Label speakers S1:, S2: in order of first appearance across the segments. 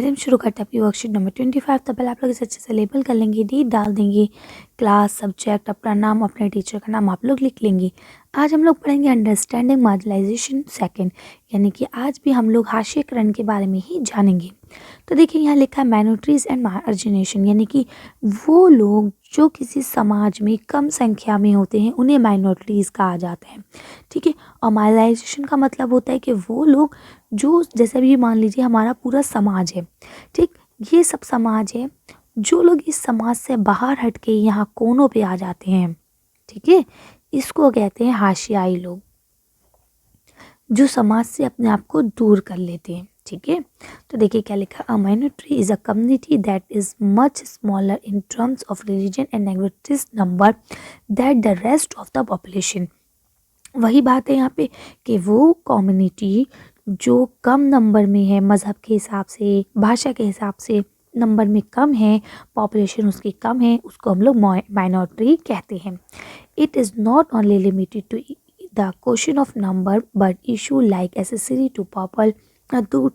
S1: आज हम शुरू करते हैं अपनी वर्कशीट नंबर 25। तो पहले आप लोग इसे अच्छे से लेबल कर लेंगे, डेट डाल देंगे, क्लास, सब्जेक्ट, अपना नाम, अपने टीचर का नाम आप लोग लिख लेंगे। आज हम लोग पढ़ेंगे अंडरस्टैंडिंग मार्जिनलाइजेशन सेकंड, यानी कि आज भी हम लोग हाशिएकरण के बारे में ही जानेंगे। तो देखिए यहाँ लिखा है माइनॉरिटीज़ एंड मार्जिनेशन, यानी कि वो लोग जो किसी समाज में कम संख्या में होते हैं उन्हें माइनॉरिटीज़ कहा जाता है। ठीक है। और मार्जिनाइजेशन का मतलब होता है कि वो लोग जो, जैसे भी मान लीजिए हमारा पूरा समाज है, ठीक, ये सब समाज है, जो लोग इस समाज से बाहर हट के यहाँ कोनों पे आ जाते हैं, ठीक है, इसको कहते हैं हाशियाई लोग, जो समाज से अपने आप को दूर कर लेते हैं। ठीक है। तो देखिए क्या लिखा, a minority is a community that is much smaller in terms of religion and negative number that the rest of the population. वही बात है यहाँ पे कि वो कम्युनिटी जो कम नंबर में है, मज़हब के हिसाब से, भाषा के हिसाब से नंबर में कम है, पॉपुलेशन उसकी कम है, उसको हम लोग माइनॉरिटी कहते हैं। It is not only limited to the question of number but issue like accessory to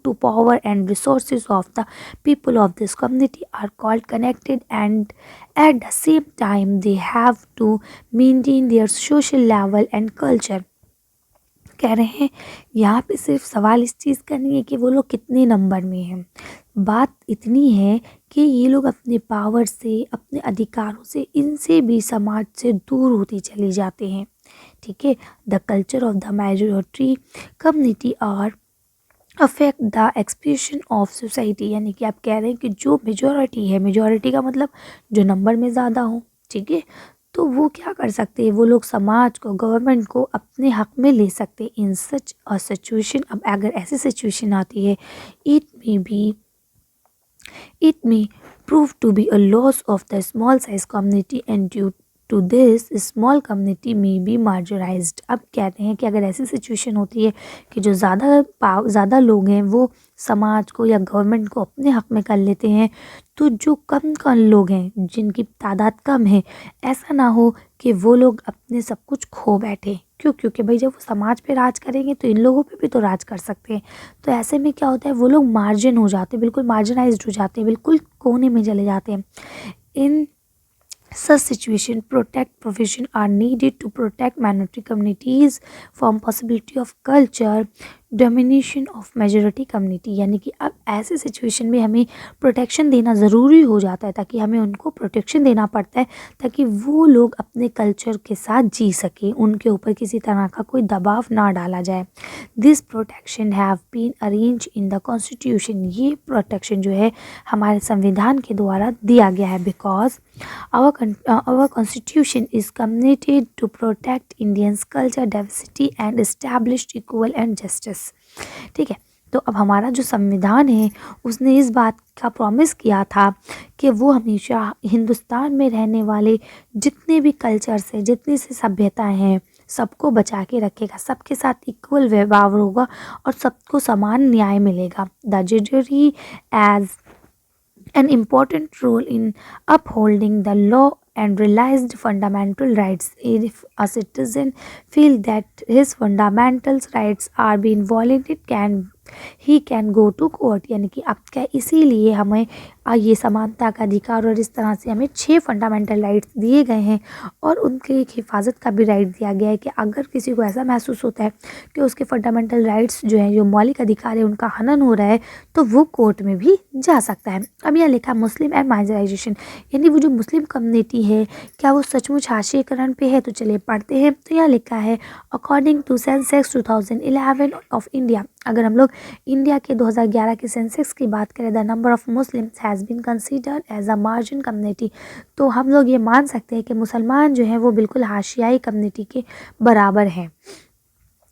S1: to power and resources of the people of this community are called connected, and at the same time they have to maintain their social level and culture। कह रहे हैं यहाँ पे सिर्फ सवाल इस चीज़ का नहीं है कि वो लोग कितने नंबर में हैं, बात इतनी है कि ये लोग अपने पावर से, अपने अधिकारों से, इनसे भी समाज से दूर होती चली जाते हैं। ठीक है। The culture of the majority community are affect the expression of society, यानी कि आप कह रहे हैं कि जो मेजॉरिटी है, मेजॉरिटी का मतलब जो नंबर में ज़्यादा हो, ठीक है, तो वो क्या कर सकते हैं, वो लोग समाज को, गवर्नमेंट को अपने हक में ले सकते हैं। इन सच अ सिचुएशन, अब अगर ऐसी सिचुएशन आती है, it may prove to be a loss of the small size community and due to this small community may be marginalised. अब कहते हैं कि अगर ऐसी सिचुएशन होती है कि जो ज़्यादा लोग हैं वो समाज को या गवर्नमेंट को अपने हक में कर लेते हैं, तो जो कम कम लोग हैं, जिनकी तादाद कम है, ऐसा ना हो कि वो लोग अपने सब कुछ खो बैठे। क्यों? क्योंकि भाई जब वो समाज पे राज करेंगे तो इन लोगों पे भी तो राज कर सकते हैं। तो ऐसे में क्या होता है, वो लोग मार्जिन हो जाते हैं, बिल्कुल मार्जिनाइज्ड हो जाते हैं, बिल्कुल कोने में चले जाते हैं। इन such situation, protect provision are needed to protect minority communities from possibility of culture domination of majority community, यानी कि अब ऐसे सिचुएशन में हमें प्रोटेक्शन देना ज़रूरी हो जाता है, ताकि हमें उनको प्रोटेक्शन देना पड़ता है ताकि वो लोग अपने कल्चर के साथ जी सकें, उनके ऊपर किसी तरह का कोई दबाव ना डाला जाए। This protection have been arrange in the constitution, ये प्रोटेक्शन जो है हमारे संविधान के द्वारा दिया गया है। Because our constitution is committed to protect Indians culture diversity and establish equal and justice। ठीक है। तो अब हमारा जो संविधान है उसने इस बात का प्रॉमिस किया था कि वो हमेशा हिंदुस्तान में रहने वाले जितने भी कल्चर्स हैं, जितनी सी सभ्यताएं हैं, सबको बचा के रखेगा, सबके साथ इक्वल व्यवहार होगा और सबको समान न्याय मिलेगा। The judiciary as an important role in upholding the law and realized fundamental rights। If a citizen feel that his fundamental rights are being violated, he can go to court। यानी कि अब क्या, इसीलिए हमें ये समानता का अधिकार और इस तरह से हमें 6 फंडामेंटल राइट्स दिए गए हैं और उनके एक हिफाजत का भी राइट दिया गया है कि अगर किसी को ऐसा महसूस होता है कि उसके फंडामेंटल राइट्स जो हैं, जो मौलिक अधिकार है, उनका हनन हो रहा है, तो वो कोर्ट में भी जा सकता है। अब यहाँ लिखा मुस्लिम एंड माइनॉराइजेशन, यानी वो जो मुस्लिम कम्युनिटी है, क्या वो सचमुच हाशिएकरण पे है? तो चलिए पढ़ते हैं। तो यहाँ लिखा है according to census 2011 of India, अगर हम लोग इंडिया के 2011 के सेंसेक्स की बात करें, the number of Muslims has been considered as a margin community, तो हम लोग ये मान सकते हैं कि मुसलमान जो हैं वो बिल्कुल हाशियाई कम्युनिटी के बराबर हैं।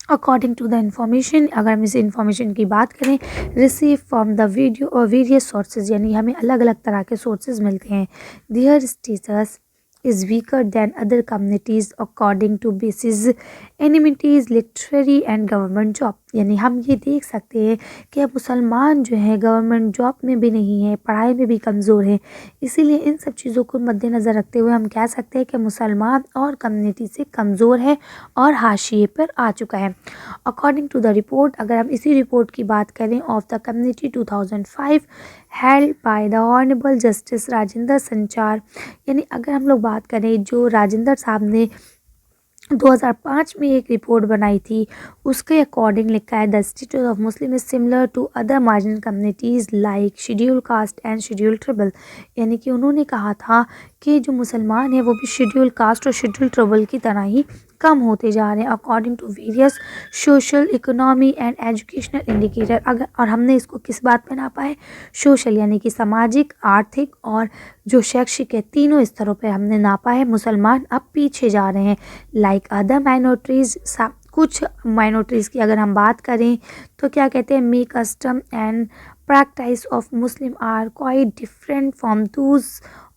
S1: अकॉर्डिंग टू द इंफॉर्मेशन, अगर हम इस इंफॉर्मेशन की बात करें, रिसीव फ्रॉम द वीडियो और वेरियस सोर्सेज, यानी हमें अलग अलग तरह के सोर्सेज मिलते हैं। Their status is weaker than other communities according to basis amenities literary and government job, यानी हम ये देख सकते हैं कि अब मुसलमान जो है गवर्नमेंट जॉब में भी नहीं है, पढ़ाई में भी कमज़ोर है। इसीलिए इन सब चीज़ों को मद्देनज़र रखते हुए हम कह सकते हैं कि मुसलमान और कम्युनिटी से कमज़ोर है और हाशिए पर आ चुका है। अकॉर्डिंग टू द रिपोर्ट, अगर हम इसी रिपोर्ट की बात करें of the community 2005 held by the honourable justice Rajendra संचार, यानी अगर हम लोग बात करें जो राजेंद्र साहब ने 2005 में एक रिपोर्ट बनाई थी, उसके अकॉर्डिंग लिखा है the status of Muslim is similar to other marginal communities like schedule caste and schedule tribal, यानी कि उन्होंने कहा था कि जो मुसलमान है वो भी शेड्यूल कास्ट और शेड्यूल ट्राइबल की तरह ही कम होते जा रहे हैं according to various social economy and educational indicator. अगर और हमने इसको किस बात पे नापा है, सोशल यानी कि सामाजिक, आर्थिक और जो शैक्षिक है, तीनों स्तरों पे हमने नापा है। मुसलमान अब पीछे जा रहे हैं लाइक अदर माइनॉरिटीज़। कुछ माइनॉरिटीज़ की अगर हम बात करें तो क्या कहते हैं, may custom and practice of Muslim are quite different from those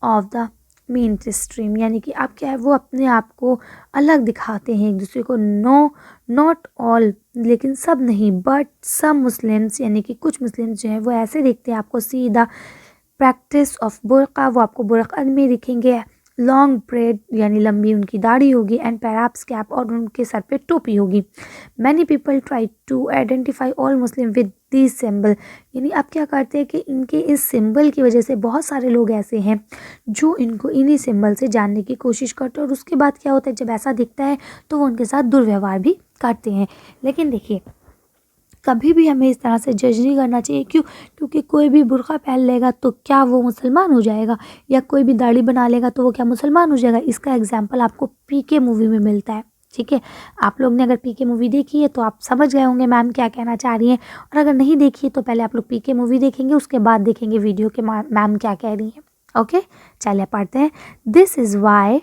S1: of the mainstream, यानी कि अब क्या है वो अपने आप को अलग दिखाते हैं एक दूसरे को। नो नॉट ऑल, लेकिन सब नहीं, बट सम मुस्लिम्स, यानी कि कुछ मुस्लिम्स जो है वो ऐसे देखते हैं आपको सीधा प्रैक्टिस ऑफ बुर्का, वो आपको बुर्का में दिखेंगे। लॉन्ग ब्रेड यानी लंबी उनकी दाढ़ी होगी एंड पैराप्स कैप, और उनके सर पे टोपी होगी। Many people try to identify all Muslim with this symbol, यानी अब क्या करते हैं कि इनके इस सिंबल की वजह से बहुत सारे लोग ऐसे हैं जो इनको इन्हीं सिंबल से जानने की कोशिश करते हैं, और उसके बाद क्या होता है जब ऐसा दिखता है तो वो उनके साथ दुर्व्यवहार भी करते हैं। लेकिन देखिए कभी भी हमें इस तरह से जज नहीं करना चाहिए। क्यों? क्योंकि कोई भी बुर्का पहन लेगा तो क्या वो मुसलमान हो जाएगा, या कोई भी दाढ़ी बना लेगा तो वो क्या मुसलमान हो जाएगा। इसका एग्जाम्पल आपको पीके मूवी में मिलता है। ठीक है, आप लोग ने अगर पीके मूवी देखी है तो आप समझ गए होंगे मैम क्या कहना चाह रही हैं, और अगर नहीं देखी है तो पहले आप लोग पीके मूवी देखेंगे, उसके बाद देखेंगे वीडियो के मैम क्या कह रही हैं। ओके, चलिए पढ़ते हैं। दिस इज़ वाई,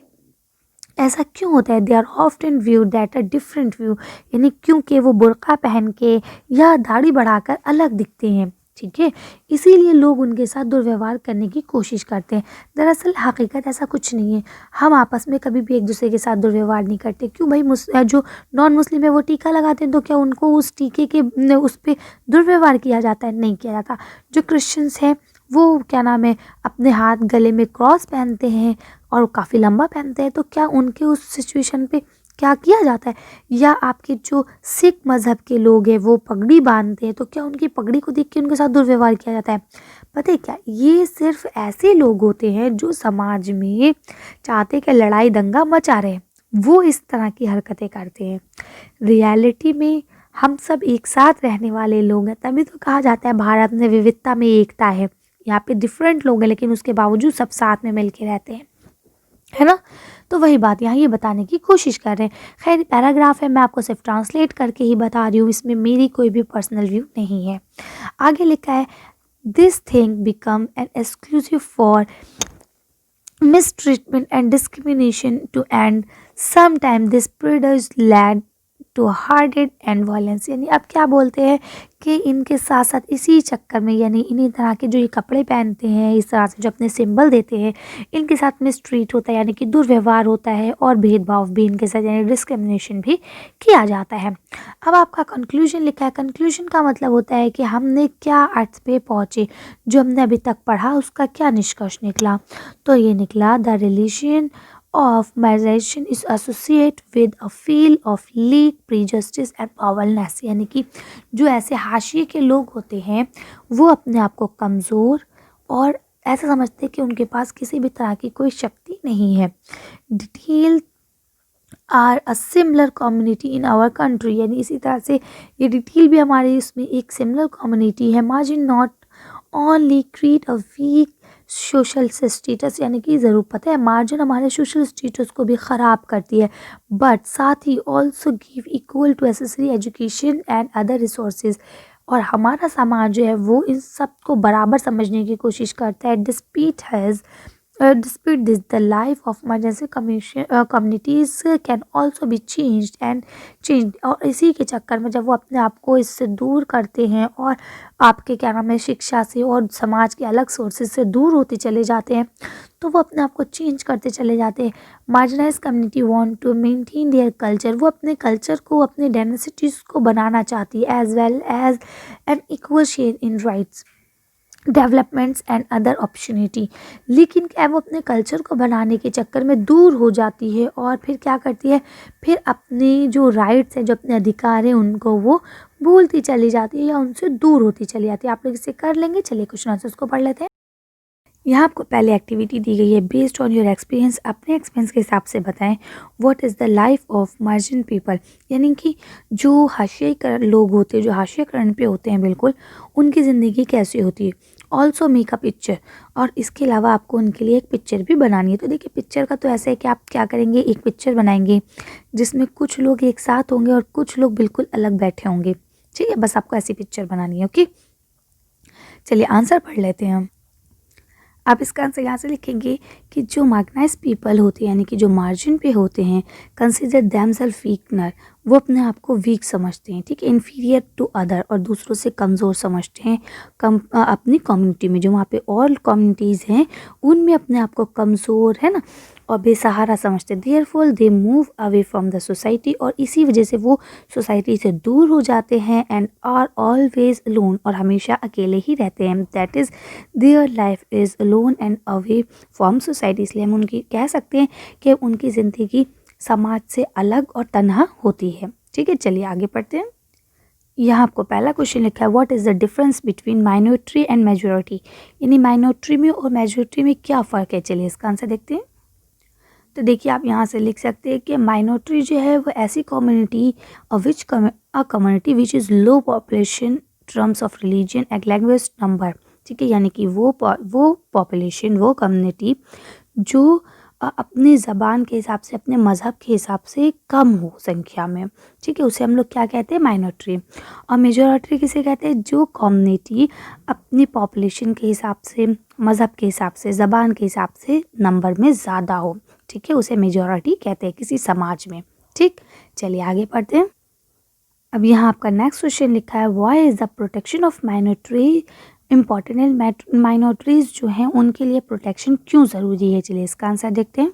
S1: ऐसा क्यों होता है, they are often view that a different view, यानी क्योंकि वो बुर्का पहन के या दाढ़ी बढ़ाकर अलग दिखते हैं। ठीक है, इसीलिए लोग उनके साथ दुर्व्यवहार करने की कोशिश करते हैं। दरअसल हकीकत ऐसा कुछ नहीं है, हम आपस में कभी भी एक दूसरे के साथ दुर्व्यवहार नहीं करते। क्यों भाई, जो नॉन मुस्लिम है वो टीका लगाते हैं तो क्या उनको उस टीके के उस पर दुर्व्यवहार किया जाता है? नहीं किया जाता। जो क्रिश्चियंस हैं वो क्या नाम है अपने हाथ गले में क्रॉस पहनते हैं और काफ़ी लंबा पहनते हैं, तो क्या उनके उस सिचुएशन पे क्या किया जाता है? या आपके जो सिख मज़हब के लोग हैं वो पगड़ी बांधते हैं, तो क्या उनकी पगड़ी को देख के उनके साथ दुर्व्यवहार किया जाता है? पता है क्या, ये सिर्फ ऐसे लोग होते हैं जो समाज में चाहते कि लड़ाई दंगा मचा रहे, वो इस तरह की हरकतें करते हैं। रियलिटी में हम सब एक साथ रहने वाले लोग हैं, तभी तो कहा जाता है भारत में विविधता में एकता है। यहाँ पे डिफरेंट लोग हैं लेकिन उसके बावजूद सब साथ में मिल के रहते हैं, है ना। तो वही बात यहाँ ये बताने की कोशिश कर रहे हैं। खैर पैराग्राफ है, मैं आपको सिर्फ ट्रांसलेट करके ही बता रही हूँ, इसमें मेरी कोई भी पर्सनल व्यू नहीं है। आगे लिखा है, this thing become an exclusive for mistreatment and discrimination to end. Sometimes this prejudice led to hatred and violence, यानी अब क्या बोलते हैं कि इनके साथ साथ इसी चक्कर में, यानी इन्हीं तरह के जो ये कपड़े पहनते हैं, इस तरह से जो अपने सिंबल देते हैं, इनके साथ मिसट्रीट होता है, यानी कि दुर्व्यवहार होता है और भेदभाव भी इनके साथ, यानी डिस्क्रिमिनेशन भी किया जाता है। अब आपका कंक्लूजन लिखा है। कंक्लूजन का मतलब होता है कि हमने क्या अर्थ पे पहुँचे, जो हमने अभी तक पढ़ा उसका क्या निष्कर्ष निकला। तो ये निकला, the religion of marginalization is associated with a feel of leak, prejudice and powerlessness, यानी कि जो ऐसे हाशिए के लोग होते हैं वो अपने आप को कमज़ोर और ऐसा समझते हैं कि उनके पास किसी भी तरह की कोई शक्ति नहीं है। Detail are a similar community in our country, यानी इसी तरह से ये डिटेल भी हमारे इसमें एक सिमिलर कम्युनिटी है। Margin not only create a weak social status, यानी कि ज़रूर पता है मार्जिन हमारे सोशल स्टेटस को भी ख़राब करती है, बट साथ ही also give equal to accessory education and other resources, और हमारा समाज जो है वो इन सब को बराबर समझने की कोशिश करता है। डिस्पीट has Despite this, the life of emergency communities can also be changed और इसी के चक्कर में जब वो अपने आप को इससे दूर करते हैं और आपके क्या नाम है शिक्षा से और समाज के अलग सोर्सेज से दूर होते चले जाते हैं, तो वो अपने आप को चेंज करते चले जाते हैं। Marginalise community want to maintain their culture, वो अपने कल्चर को, अपने डाइवर्सिटीज़ को बनाना चाहती है, as well as an equal share in rights, developments and other opportunity. लेकिन क्या वो अपने कल्चर को बनाने के चक्कर में दूर हो जाती है और फिर क्या करती है, फिर अपने जो राइट्स हैं, जो अपने अधिकार हैं, उनको वो भूलती चली जाती है या उनसे दूर होती चली जाती है। आप लोग इसे कर लेंगे। चलिए क्वेश्चन आंसर्स को पढ़ लेते हैं। यहाँ आपको पहले एक्टिविटी दी गई है, बेस्ड ऑन योर एक्सपीरियंस, अपने एक्सपीरियंस के हिसाब से बताएं what is the life of margin people, यानी कि जो हाशिए लोग होते हैं, जो हाशिएकरण पे होते हैं, बिल्कुल उनकी ज़िंदगी कैसी होती है। ऑल्सो मेक अ पिक्चर, और इसके अलावा आपको उनके लिए एक पिक्चर भी बनानी है। तो देखिए पिक्चर का तो ऐसा है कि आप क्या करेंगे, एक पिक्चर बनाएंगे जिसमें कुछ लोग एक साथ होंगे और कुछ लोग बिल्कुल अलग बैठे होंगे। ठीक है, बस आपको ऐसी पिक्चर बनानी है। ओके, चलिए आंसर पढ़ लेते हैं हम। आप इसका आंसर यहाँ से लिखेंगे कि जो मार्जिनाइज्ड पीपल होते हैं, यानी कि जो मार्जिन पे होते हैं, कंसिडर देमसेल्फ वीकनर, वो अपने आप को वीक समझते हैं। ठीक है, इन्फीरियर टू अदर, और दूसरों से कमज़ोर समझते हैं। अपनी कम्युनिटी में, जो वहाँ पे और कम्युनिटीज़ हैं, उनमें अपने आप को कमज़ोर, है ना, और बेसहारा समझते हैं। Therefore they move away from the society, और इसी वजह से वो सोसाइटी से दूर हो जाते हैं। एंड आर ऑलवेज अलोन, और हमेशा अकेले ही रहते हैं। That is their life is alone and away from society. इसलिए हम उनकी कह सकते हैं कि उनकी ज़िंदगी समाज से अलग और तन्हा होती है। ठीक है, चलिए आगे पढ़ते हैं। यहाँ आपको पहला क्वेश्चन लिखा है, what is the difference between minority and majority, यानी माइनॉरिटी में और मेजॉरिटी में क्या फ़र्क है। चलिए इसका आंसर देखते हैं। तो देखिए आप यहाँ से लिख सकते हैं कि माइनॉरिटी जो है वो ऐसी community community which is low population terms of religion and language number. ठीक है, यानी कि वो पॉपुलेशन, वो कम्युनिटी जो अपनी ज़बान के हिसाब से, अपने मज़हब के हिसाब से कम हो संख्या में। ठीक है, उसे हम लोग क्या कहते हैं, माइनॉरिटी। और मेजॉरिटी किसे कहते हैं, जो कम्युनिटी अपनी पॉपुलेशन के हिसाब से, मज़हब के हिसाब से, ज़बान के हिसाब से नंबर में ज़्यादा हो। ठीक है, उसे मेजॉरिटी कहते हैं किसी समाज में। ठीक, चलिए आगे पढ़ते हैं। अब यहाँ आपका नेक्स्ट क्वेश्चन लिखा है, why is the protection of minority important. Minorities जो हैं उनके लिए प्रोटेक्शन क्यों ज़रूरी है। चलिए इसका आंसर देखते हैं।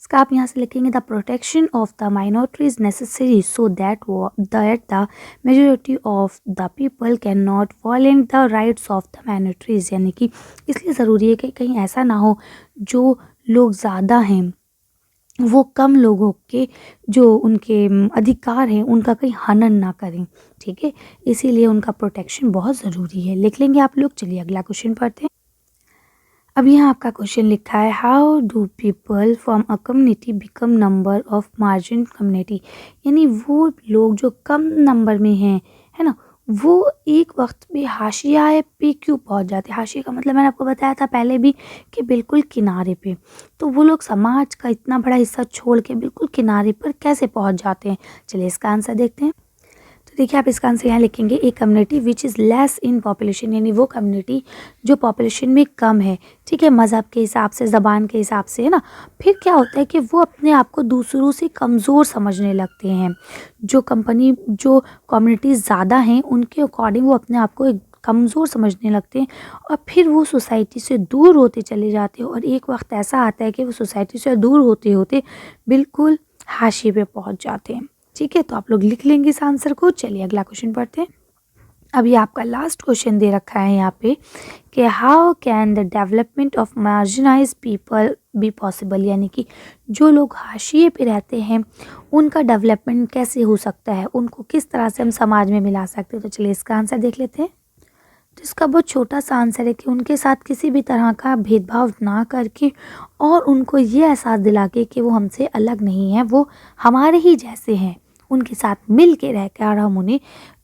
S1: इसका आप यहाँ से लिखेंगे, the protection of the minority is necessary so that the majority of the people can not violate the rights of the minorities, यानी कि इसलिए ज़रूरी है कि कहीं ऐसा ना हो जो लोग ज़्यादा हैं वो कम लोगों के जो उनके अधिकार हैं उनका कहीं हनन ना करें। ठीक है, इसीलिए उनका प्रोटेक्शन बहुत ज़रूरी है। लिख लेंगे आप लोग। चलिए अगला क्वेश्चन पढ़ते हैं। अब यहाँ आपका क्वेश्चन लिखा है, how do people from a community become number of margin community, यानी वो लोग जो कम नंबर में हैं, है ना, वो एक वक्त में हाशिया पे क्यों पहुँच जाते हैं। हाशिया का मतलब मैंने आपको बताया था पहले भी कि बिल्कुल किनारे पे। तो वो लोग समाज का इतना बड़ा हिस्सा छोड़ के बिल्कुल किनारे पर कैसे पहुँच जाते हैं। चलिए इसका आंसर देखते हैं। तो देखिए आप इसका आंसर यहाँ लिखेंगे, a community which is less in population, यानी वो कम्युनिटी जो पॉपुलेशन में कम है। ठीक है, मज़हब के हिसाब से, ज़बान के हिसाब से, है ना। फिर क्या होता है कि वो अपने आप को दूसरों से कमज़ोर समझने लगते हैं। जो कम्युनिटीज़ ज़्यादा हैं उनके अकॉर्डिंग वो अपने आप को एक कमज़ोर समझने लगते हैं और फिर वो सोसाइटी से दूर होते चले जाते हैं। और एक वक्त ऐसा आता है कि वो सोसाइटी से दूर होते होते बिल्कुल हाशिए पे पहुँच जाते हैं। ठीक है, तो आप लोग लिख लेंगे इस आंसर को। चलिए अगला क्वेश्चन पढ़ते हैं। अब ये आपका लास्ट क्वेश्चन दे रखा है यहाँ पे कि how can the development of marginalise people be possible, यानी कि जो लोग हाशिए पे रहते हैं उनका डेवलपमेंट कैसे हो सकता है, उनको किस तरह से हम समाज में मिला सकते हैं। तो चलिए इसका आंसर देख लेते हैं। तो इसका बहुत छोटा सा आंसर है कि उनके साथ किसी भी तरह का भेदभाव ना करके और उनको ये एहसास दिला के कि वो हमसे अलग नहीं है, वो हमारे ही जैसे हैं, उनके साथ मिल के रह कर और हम उन्हें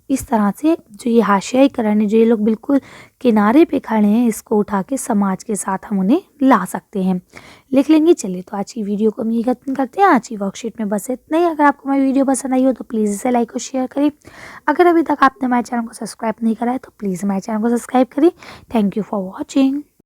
S1: इस तरह से जो ये हाशियाईकरण है, जो ये लोग बिल्कुल किनारे पे खड़े हैं, इसको उठा के समाज के साथ हम उन्हें ला सकते हैं। लिख लेंगे। चलिए तो आज की वीडियो को हम ये खत्म करते हैं। आज की वर्कशीट में बस इतना ही। अगर आपको मेरी वीडियो पसंद आई हो तो प्लीज़ इसे लाइक और शेयर करें। अगर अभी तक आपने हमारे चैनल को सब्सक्राइब नहीं करा है तो प्लीज़ हमारे चैनल को सब्सक्राइब करें। Thank you for watching.